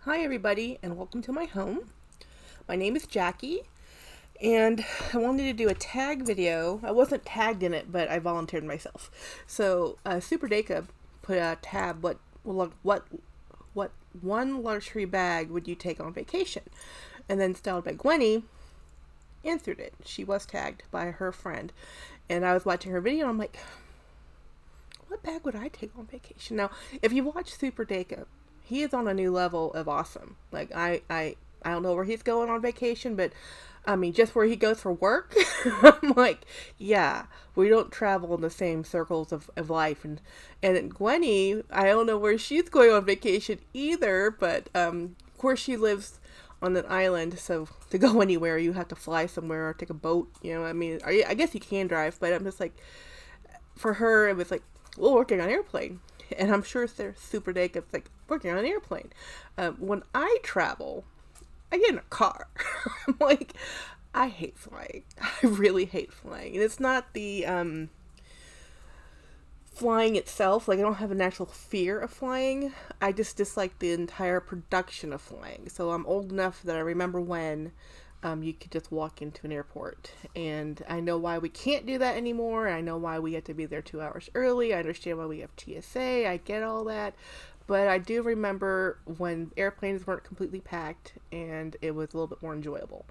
Hi everybody and welcome to my home. My name is Jackie and I wanted to do a tag video. I wasn't tagged in it, but I volunteered myself. So Super Daca put a tab, what one luxury bag would you take on vacation? And then Styled by Gwenny answered it. She was tagged by her friend. And I was watching her video and I'm like, what bag would I take on vacation? Now, if you watch Super Daca, he is on a new level of awesome. Like I don't know where he's going on vacation, but I mean, just where he goes for work, I'm like, yeah, we don't travel in the same circles of life. And Gwenny, I don't know where she's going on vacation either, but of course she lives on an island, so to go anywhere, you have to fly somewhere or take a boat. You know, I mean, I guess you can drive, but I'm just like, for her, it was like, well, working on an airplane. And I'm sure they're super naked. It's like working on an airplane. When I travel, I get in a car. I'm like, I hate flying. I really hate flying. And it's not the flying itself. Like, I don't have a natural fear of flying. I just dislike the entire production of flying. So I'm old enough that I remember when you could just walk into an airport. And I know why we can't do that anymore. I know why we have to be there 2 hours early. I understand why we have TSA. I get all that. But I do remember when airplanes weren't completely packed and it was a little bit more enjoyable.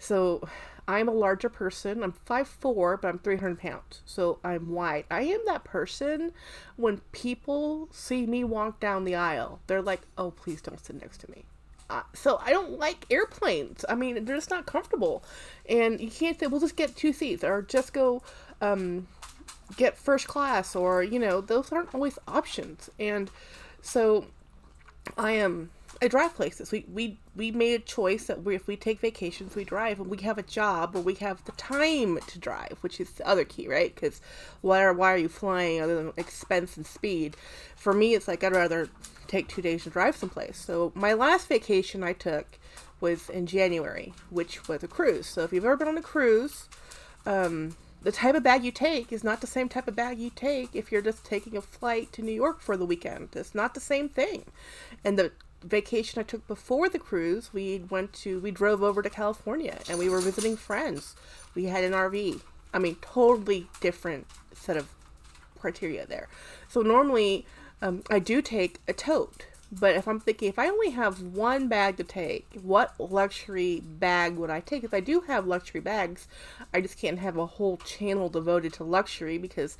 So I'm a larger person. I'm 5'4", but I'm 300 pounds. So I'm wide. I am that person when people see me walk down the aisle, they're like, oh, please don't sit next to me. So I don't like airplanes. I mean, they're just not comfortable. And you can't say, well, just get 2 seats or just go get first class, or, you know, those aren't always options. And so I drive places. We made a choice that if we take vacations, we drive, and we have a job where we have the time to drive, which is the other key, right? Because why are you flying other than expense and speed? For me, it's like I'd rather take 2 days to drive someplace. So my last vacation I took was in January, which was a cruise. So if you've ever been on a cruise, the type of bag you take is not the same type of bag you take if you're just taking a flight to New York for the weekend. It's not the same thing. And the vacation I took before the cruise, we drove over to California and we were visiting friends. We had an RV. I mean, totally different set of criteria there. So normally, I do take a tote. But if I'm thinking, if I only have one bag to take, what luxury bag would I take? If I do have luxury bags, I just can't have a whole channel devoted to luxury, because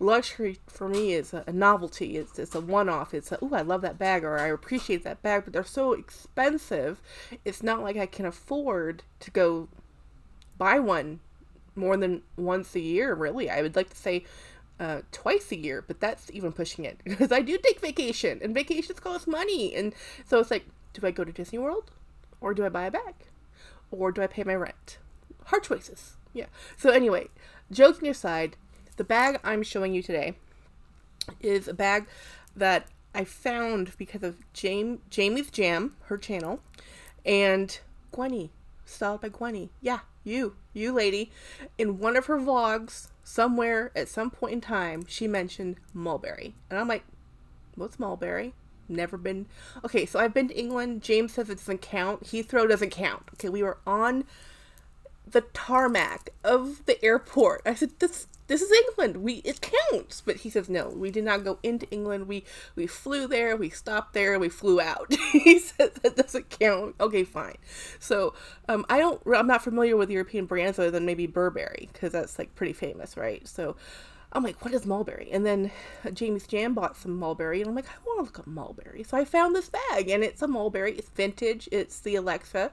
luxury for me is a novelty. It's a one-off. It's ooh, I love that bag, or I appreciate that bag, but they're so expensive. It's not like I can afford to go buy one more than once a year, really. I would like to say twice a year, but that's even pushing it, because I do take vacation and vacations cost money. And so it's like, do I go to Disney World, or do I buy a bag, or do I pay my rent? Hard choices. Yeah. So anyway, joking aside, the bag I'm showing you today is a bag that I found because of Jamie's Jam, her channel, and Gwenny, Styled by Gwenny. Yeah, you lady. In one of her vlogs, somewhere at some point in time, she mentioned Mulberry. And I'm like, what's Mulberry? Never been. Okay, so I've been to England. James says it doesn't count. Heathrow doesn't count. Okay, we were on the tarmac of the airport. I said, this is England. It counts. But he says, no, we did not go into England. We flew there, we stopped there, we flew out. He says that doesn't count. Okay, fine. So I'm not familiar with European brands other than maybe Burberry, because that's like pretty famous, right? So I'm like, what is Mulberry? And then Jamie's Jam bought some Mulberry, and I'm like, I want to look up Mulberry. So I found this bag, and it's a Mulberry. It's vintage. It's the Alexa.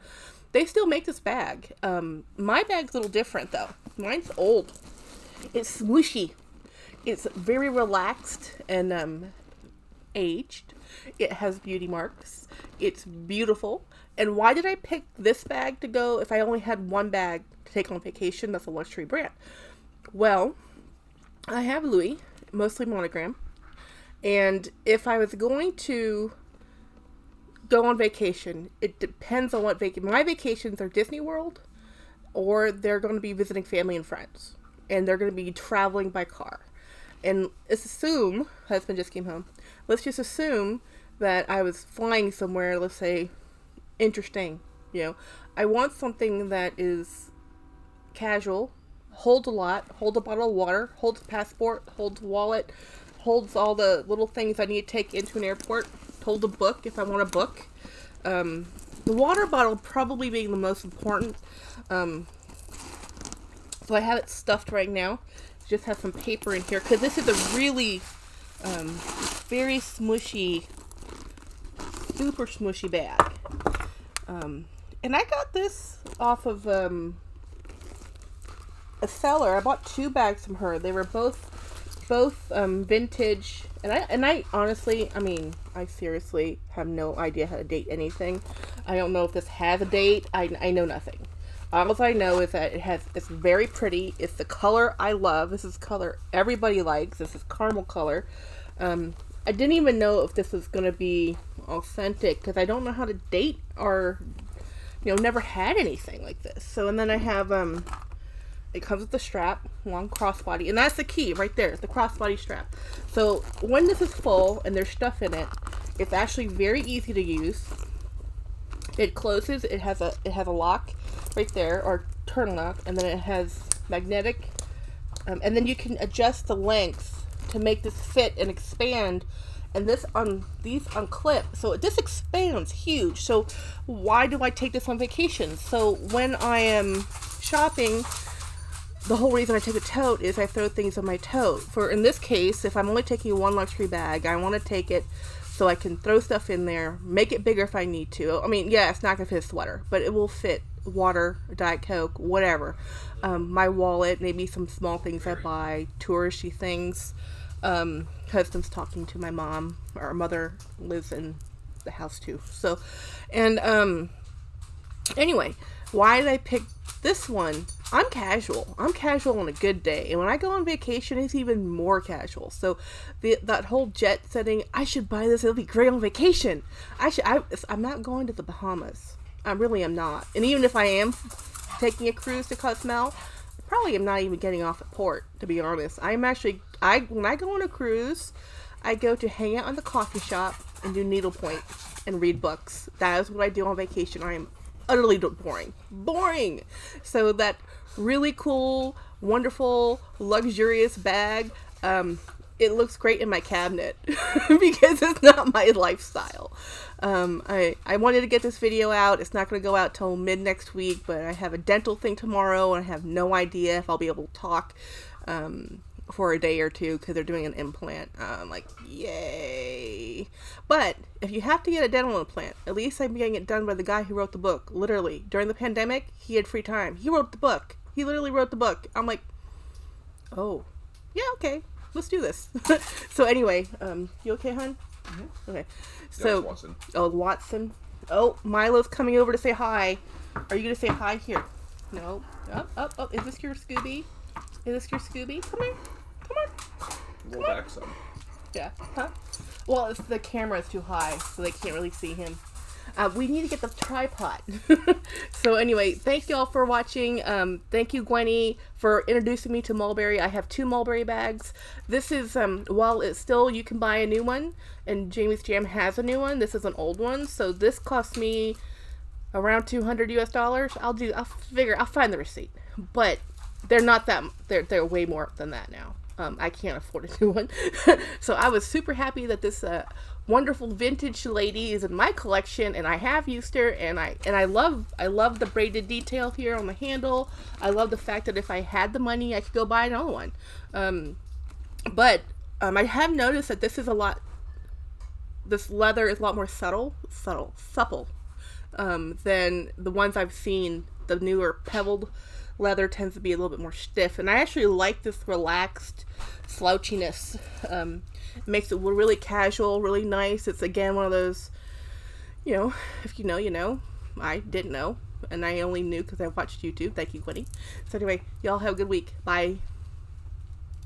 They still make this bag. My bag's a little different, though. Mine's old. It's smooshy. It's very relaxed and aged. It has beauty marks. It's beautiful. And why did I pick this bag to go if I only had one bag to take on vacation that's a luxury brand? Well, I have Louis, mostly monogram. And if I was going to go on vacation, it depends on what vacation. My vacations are Disney World, or they're going to be visiting family and friends, and they're going to be traveling by car. And let's assume, husband just came home, let's just assume that I was flying somewhere, let's say, interesting, I want something that is casual, holds a lot, holds a bottle of water, holds a passport, holds a wallet, holds all the little things I need to take into an airport, holds a book if I want a book. The water bottle probably being the most important. So I have it stuffed right now. Just have some paper in here because this is a really very smushy, super smushy bag. And I got this off of a seller. I bought 2 bags from her. They were both vintage. And I honestly, I seriously have no idea how to date anything. I don't know if this has a date. I know nothing. All I know is that it's very pretty. It's the color I love. This is color everybody likes. This is caramel color. I didn't even know if this was going to be authentic because I don't know how to date or, never had anything like this. So, and then I have, it comes with the strap, long crossbody, and that's the key right there, the crossbody strap. So when this is full and there's stuff in it, it's actually very easy to use. It closes. It has a lock right there, or turn lock, and then it has magnetic, and then you can adjust the length to make this fit and expand. And these unclip, so this expands huge. So why do I take this on vacation? So when I am shopping, the whole reason I take a tote is I throw things in my tote. For in this case, if I'm only taking one luxury bag, I want to take it so I can throw stuff in there, make it bigger if I need to. Yeah, it's not going to fit a sweater, but it will fit water, Diet Coke, whatever. My wallet, maybe some small things I buy, touristy things. Husband's talking to my mom. Our mother lives in the house too. So, and anyway, why did I pick this one? I'm casual. I'm casual on a good day, and when I go on vacation, it's even more casual. So, that whole jet setting, I should buy this. It'll be great on vacation. I'm not going to the Bahamas. I really am not. And even if I am taking a cruise to Cozumel, probably am not even getting off at port, to be honest. When I go on a cruise, I go to hang out in the coffee shop and do needlepoint and read books. That is what I do on vacation. I am utterly boring. So that really cool, wonderful, luxurious bag, it looks great in my cabinet because it's not my lifestyle. I wanted to get this video out. It's not going to go out till mid next week, but I have a dental thing tomorrow and I have no idea if I'll be able to talk for a day or two because they're doing an implant. I'm like, yay. But if you have to get a dental implant, at least I'm getting it done by the guy who wrote the book. Literally, during the pandemic, he had free time. He wrote the book. He literally wrote the book. I'm like, oh, yeah, okay. Let's do this. So anyway, you okay, hon? Mm-hmm. Okay. So, Watson. Oh, Watson. Oh, Milo's coming over to say hi. Are you going to say hi here? No. Oh. Is this your Scooby? Come here. Come on. Roll back some. Yeah. Huh? Well, the camera is too high, so they can't really see him. We need to get the tripod. So anyway, thank y'all for watching. Thank you, Gwenny, for introducing me to Mulberry. I have 2 Mulberry bags. This is, while it's still, you can buy a new one, and Jamie's Jam has a new one. This is an old one. So this cost me around $200 US. I'll find the receipt. But they're not that, they're way more than that now. I can't afford a new one. So I was super happy that this wonderful vintage lady is in my collection, and I have used her, and I love the braided detail here on the handle. I love the fact that if I had the money, I could go buy another one. But I have noticed that this leather is a lot more supple than the ones I've seen. The newer pebbled leather tends to be a little bit more stiff, and I actually like this relaxed slouchiness. It makes it really casual, really nice. It's again one of those, if you know, you know. I didn't know, and I only knew because I watched YouTube. Thank you, Gwenny. So anyway, y'all have a good week. Bye.